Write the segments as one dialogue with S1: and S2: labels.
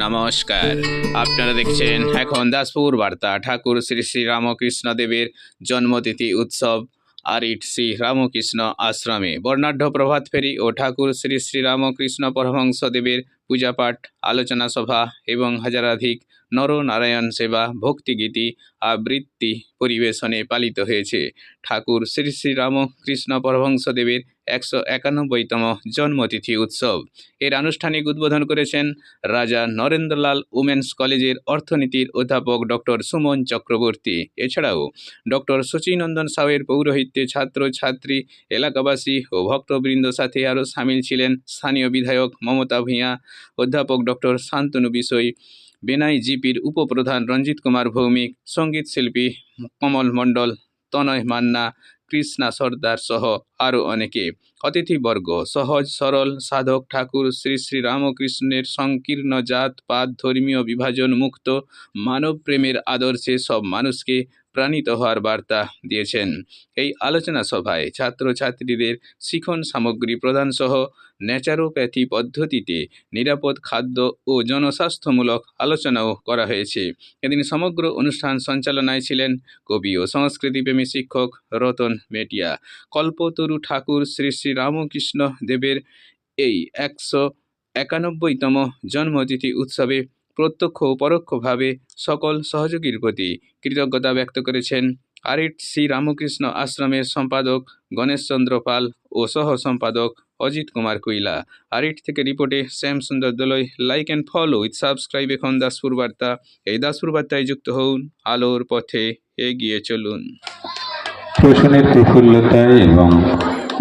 S1: নমস্কার, আপনারা দেখছেন এখন দাসপুর বার্তা। ঠাকুর শ্রী শ্রী রামকৃষ্ণ দেবের জন্মতিথি উৎসব আরিট শ্রী রামকৃষ্ণ আশ্রমে বর্ণাঢ্য প্রভাত ফেরি ও ঠাকুর শ্রী শ্রী রামকৃষ্ণ পরমহংস দেবের পূজাপাঠ, আলোচনা সভা এবং হাজারাধিক নরনারায়ণ সেবা ভক্তিগীতি আবৃত্তি পরিবেশনে পালিত হয়েছে ঠাকুর শ্রী শ্রী রামকৃষ্ণ পরমহংস দেবের 191তম জন্মতিথি উৎসব। এর আনুষ্ঠানিক উদ্বোধন করেছেন রাজা নরেন্দ্রলাল উমেন্স কলেজের অর্থনীতির অধ্যাপক ডক্টর সুমন চক্রবর্তী। এছাড়াও ডক্টর শচীনন্দন সাউয়ের পৌরোহিত্যে ছাত্রছাত্রী, এলাকাবাসী ও ভক্তবৃন্দ সাথে আরও সামিল ছিলেন স্থানীয় বিধায়ক মমতা ভূঁইয়া, অধ্যাপক ডক্টর শান্তনু বিষয়, বেনাই জিপির উপপ্রধান রঞ্জিত কুমার ভৌমিক, সঙ্গীত শিল্পী কমল মণ্ডল, তনয় মান্না, কৃষ্ণা সর্দার সহ আরও অনেকে। অতিথিবর্গ সহজ সরল সাধক ঠাকুর শ্রী শ্রী রামকৃষ্ণের সংকীর্ণ জাত পাত ধর্মীয় বিভাজন মুক্ত মানব প্রেমের আদর্শে সব মানুষকে প্রাণিত হওয়ার বার্তা দিয়েছেন। এই আলোচনা সভায় ছাত্রছাত্রীদের শিখন সামগ্রী প্রদান সহ ন্যাচারোপ্যাথি পদ্ধতিতে নিরাপদ খাদ্য ও জনস্বাস্থ্যমূলক আলোচনাও করা হয়েছে। এদিন সমগ্র অনুষ্ঠান সঞ্চালনায় ছিলেন কবি ও সংস্কৃতিপ্রেমী শিক্ষক রতন মেটিয়া। কল্পতরু ঠাকুর শ্রী শ্রী রামকৃষ্ণ দেবের এই 191তম জন্মতিথি উৎসবে প্রত্যক্ষ ও পরোক্ষভাবে সকল সহযোগীর প্রতি কৃতজ্ঞতা ব্যক্ত করেছেন আরিট শ্রী রামকৃষ্ণ আশ্রমের সম্পাদক গণেশ চন্দ্র পাল ও সহ সম্পাদক অজিত কুমার কুইলা। আরিট থেকে রিপোর্টে শ্যাম সুন্দর দলই। Like and follow with subscribe এখন দাসপুর বার্তা। এই দাসপুর বার্তায় যুক্ত হন, আলোর পথে এগিয়ে চলুন।
S2: পোষণের প্রফুল্লতায় এবং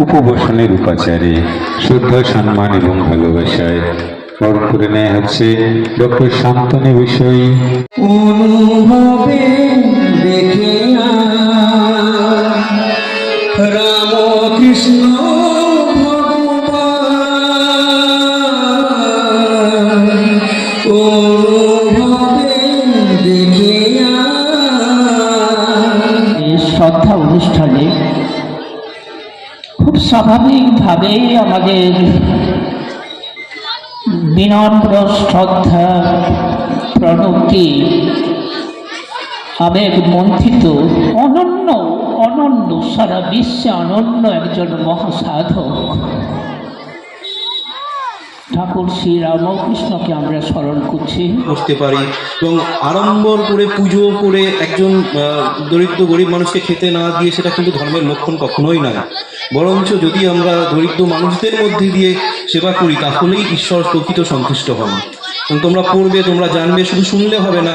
S2: উপবেশনের উপাচারে শ্রদ্ধা, সম্মান এবং ভালোবাসায় বরণ করে নেওয়া হচ্ছে ডক্টর শান্তনু বিষয়।
S3: অনুভবে দেখে রামকৃষ্ণ
S4: শ্রদ্ধা অনুষ্ঠানে খুব স্বাভাবিকভাবেই আমাদের বিনম্র শ্রদ্ধা প্রণতি আবেগ মন্থিত অনন্য সারা বিশ্বে অনন্য একজন মহাসাধক ঠাকুর শ্রী রামকৃষ্ণকে আমরা স্মরণ করছি।
S5: করতে পারি এবং আড়ম্বর করে পুজো করে একজন দরিদ্র গরিব মানুষকে খেতে না দিয়ে সেটা কিন্তু ধর্মের লক্ষণ কখনোই নয়। বরঞ্চ যদি আমরা দরিদ্র মানুষদের মধ্যে দিয়ে সেবা করি তাহলেই ঈশ্বর প্রকৃত সন্তুষ্ট হন। তোমরা পড়বে, তোমরা জানবে, শুধু শুনলে হবে না।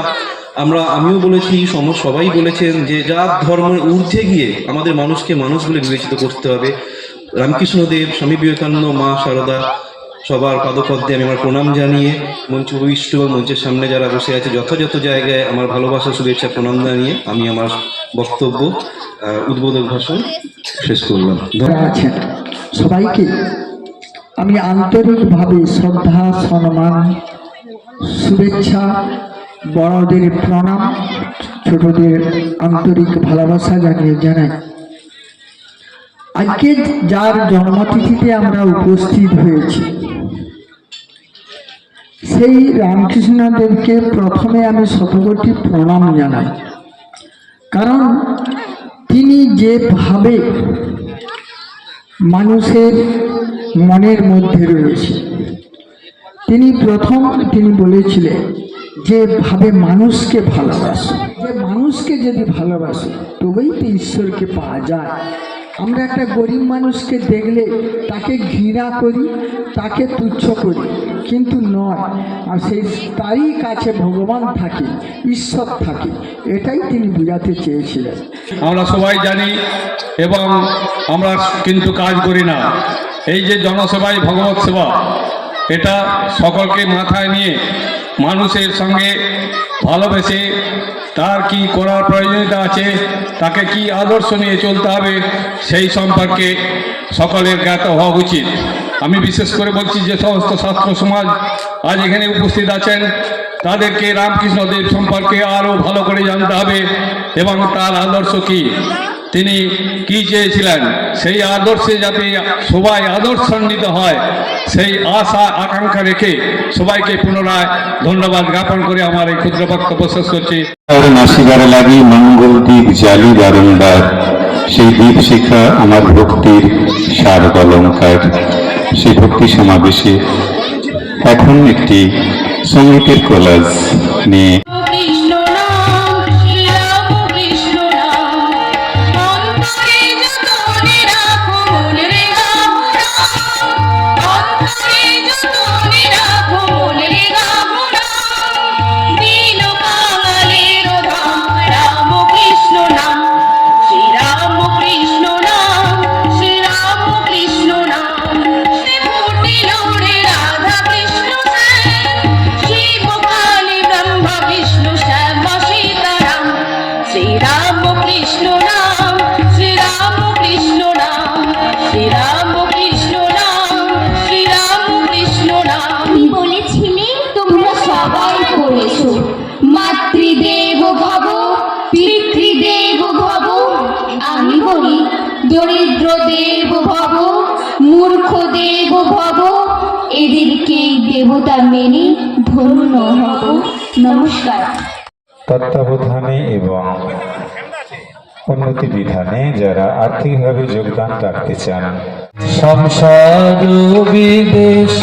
S5: আমিও বলেছি, সবাই বলেছেন যে যার ধর্মের ঊর্ধ্বে গিয়ে আমাদের মানুষকে মানুষ বলে বিবেচিত করতে হবে। রামকৃষ্ণদেব, স্বামী বিবেকানন্দ, মা শারদা সবার পাদপদ্মে আমি আমার প্রণাম জানিয়ে মঞ্চ উপবিষ্ট এবং মঞ্চের সামনে যারা বসে আছে যথাযথ জায়গায় আমার ভালোবাসা, শুভেচ্ছা, প্রণাম জানিয়ে আমি আমার বক্তব্য উদ্বোধক ভাষণ শেষ করলাম।
S3: আছেন সবাইকে আমি আন্তরিকভাবে শ্রদ্ধা, সম্মান, শুভেচ্ছা, বড়দের প্রণাম, ছোটদের আন্তরিক ভালোবাসা জানাই। আজকে যার জন্মতিথিতে আমরা উপস্থিত হয়েছি সেই রামকৃষ্ণদেবকে প্রথমে আমি শতকোটি প্রণাম জানাই। কারণ তিনি যেভাবে মানুষের মনের মধ্যে রয়েছে, তিনি বলেছিলেন যেভাবে মানুষকে ভালোবাসে, যে মানুষকে যদি ভালোবাসে তবেই তো ঈশ্বরকে পাওয়া যায়। আমরা একটা গরিব মানুষকে দেখলে তাকে ঘৃণা করি, তাকে তুচ্ছ করি, কিন্তু নয়, আর তারই কাছে ভগবান থাকে, ঈশ্বর থাকে, এটাই তিনি বোঝাতে চেয়েছিলেন।
S6: আমরা সবাই জানি এবং আমরা কিন্তু কাজ করি না। এই যে জনসেবাই ভগবত সেবা, এটা সকলকে মাথায় নিয়ে মানুষের সঙ্গে ভালোবেসে তার কি করার প্রয়োজনীয়তা আছে, তাকে কি আদর্শ নিয়ে চলতে হবে, সেই সম্পর্কে সকলের জ্ঞাত হওয়া উচিত। আমি বিশেষ করে বলছি যে সমস্ত ছাত্র সমাজ আজ এখানে উপস্থিত আছেন, তাদেরকে রামকৃষ্ণদেব সম্পর্কে আরও ভালো করে জানতে হবে এবং তার আদর্শ কী। তিনি কি চেয়েছিলেন, সেই আদর্শে যাতে সবাই আদর্শান্বিত হয়, সেই আশা আকাঙ্ক্ষা রেখে সবাইকে পুনরায় ধন্যবাদ জ্ঞাপন করে আমার এই ক্ষুদ্র বক্তব্য শেষ করছি।
S2: নাসিবার লাগি মঙ্গল দ্বীপ জালি বারংবার, সেই দ্বীপ শিখা আমার ভক্তির সার অলঙ্কার। সেই ভক্তি সমাবেশে এখন একটি সঙ্গীতের কোলাজ নিয়ে
S7: কৃষ্ণ নাম শ্রী রাম কৃষ্ণ নাম অন্তরে যতনে রাখো মনে রে গাবো রাম অন্তরে যতনে রাখো মনে রে গাবো রাম দিন কালের ধাম রাম কৃষ্ণ নাম শ্রী রাম কৃষ্ণ নাম শ্রী রাম কৃষ্ণ নাম শ্রী ফুটিল রে রাধা কৃষ্ণ শিব কালী ব্রহ্মা বিষ্ণু শ্যাম সীতারাম শ্রী রাম কৃষ্ণ নাম শ্রী রাম কৃষ্ণ নাম শ্রী রাম কৃষ্ণ নাম শ্রী রাম কৃষ্ণ নাম
S8: বলেছিলে তোমরা সবাই পড়েছো মাতৃদেব ভব পিতৃদেব ভব, আমি বলি দরিদ্র দেব ভব মূর্খ দেব ভব, এদেরকেই দেবতা মেনে ধন্য হব। নমস্কার।
S2: তত্ত্বাবধানে এবং উন্নতি বিধানে যারা আর্থিকভাবে যোগদান রাখতে চান,
S9: সংসার বিদেশ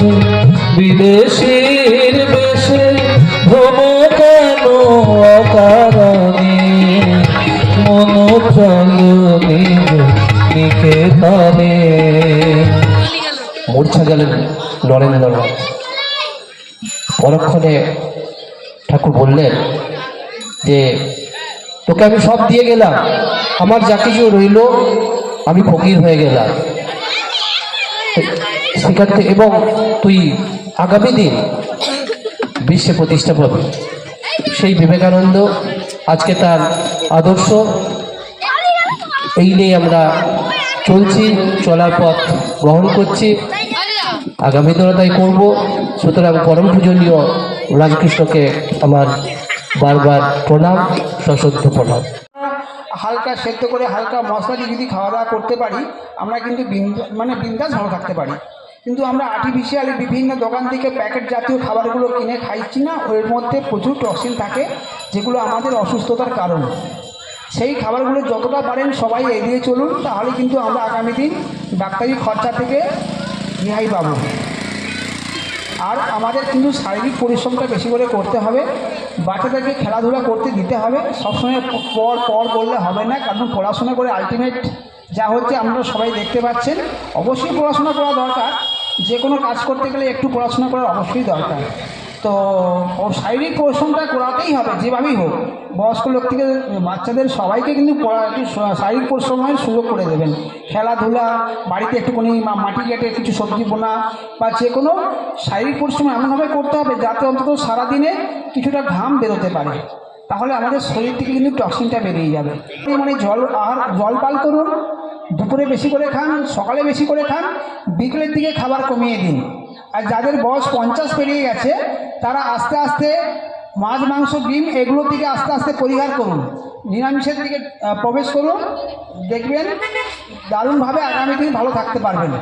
S9: বিদেশীর বেশে ভ্রম কেন অকারণে মন চল নিকেতনে। মূর্ছা গেলেন নরেন্দ্র। পরক্ষণে ঠাকুর বললেন যে তোকে আমি সব দিয়ে গেলাম, আমার যা কিছু রইল আমি ফকির হয়ে গেলাম সেখান থেকে, এবং তুই আগামী দিন বিশ্বে প্রতিষ্ঠা পাবি। সেই বিবেকানন্দ আজকে তার আদর্শ এই নিয়ে আমরা চলছি, চলার পথ গ্রহণ করছি, আগামী দিনে তাই করবো। সুতরাং পরম পূজনীয় রামকৃষ্ণকে আমার বারবার প্রণাম, সশ্রদ্ধ প্রণাম।
S3: হালকা সেদ্ধ করে হালকা মশলা দিয়ে যদি খাওয়া দাওয়া করতে পারি, আমরা কিন্তু বিন্দাস ভালো থাকতে পারি। কিন্তু আমরা আর্টিফিশিয়ালি বিভিন্ন দোকান থেকে প্যাকেট জাতীয় খাবারগুলো কিনে খাইছি না, ওর মধ্যে প্রচুর টক্সিন থাকে যেগুলো আমাদের অসুস্থতার কারণ। সেই খাবারগুলো যতটা পারেন সবাই এড়িয়ে চলুন, তাহলে কিন্তু আমরা আগামী দিন ডাক্তারি খরচা থেকে রেহাই পাবো। আর আমাদের কিন্তু শারীরিক পরিশ্রমটা বেশি করে করতে হবে, বাচ্চাদেরকে খেলাধুলা করতে দিতে হবে। সবসময় পর পর বললে হবে না, কারণ পড়াশোনা করে আলটিমেট যা হচ্ছে আপনারা সবাই দেখতে পাচ্ছেন। অবশ্যই পড়াশোনা করা দরকার, যে কোনো কাজ করতে গেলে একটু পড়াশোনা করা অবশ্যই দরকার। তো শারীরিক পরিশ্রমটা করাতেই হবে যেভাবেই হোক, বয়স্ক লোক থেকে বাচ্চাদের সবাইকে কিন্তু শারীরিক পরিশ্রমের সুযোগ করে দেবেন। খেলাধুলা, বাড়িতে একটুখানি মাটি কেটে কিছু সবজি বোনা বা যে কোনো শারীরিক পরিশ্রম এমনভাবে করতে হবে যাতে অন্তত সারাদিনে কিছুটা ঘাম বেরোতে পারে, তাহলে আমাদের শরীর থেকে কিন্তু টক্সিনটা বেরিয়ে যাবে। মানে জল পান করুন, দুপুরে বেশি করে খান, সকালে বেশি করে খান, বিকেলের দিকে খাবার কমিয়ে দিন। আর যাদের বয়স 50 পেরিয়ে গেছে তারা আস্তে আস্তে মাছ মাংস ডিম এগুলোর দিকে আস্তে আস্তে পরিহার করুন, নিরামিষের দিকে প্রবেশ করুন, দেখবেন দারুণভাবে আগামী দিন ভালো থাকতে পারবেন।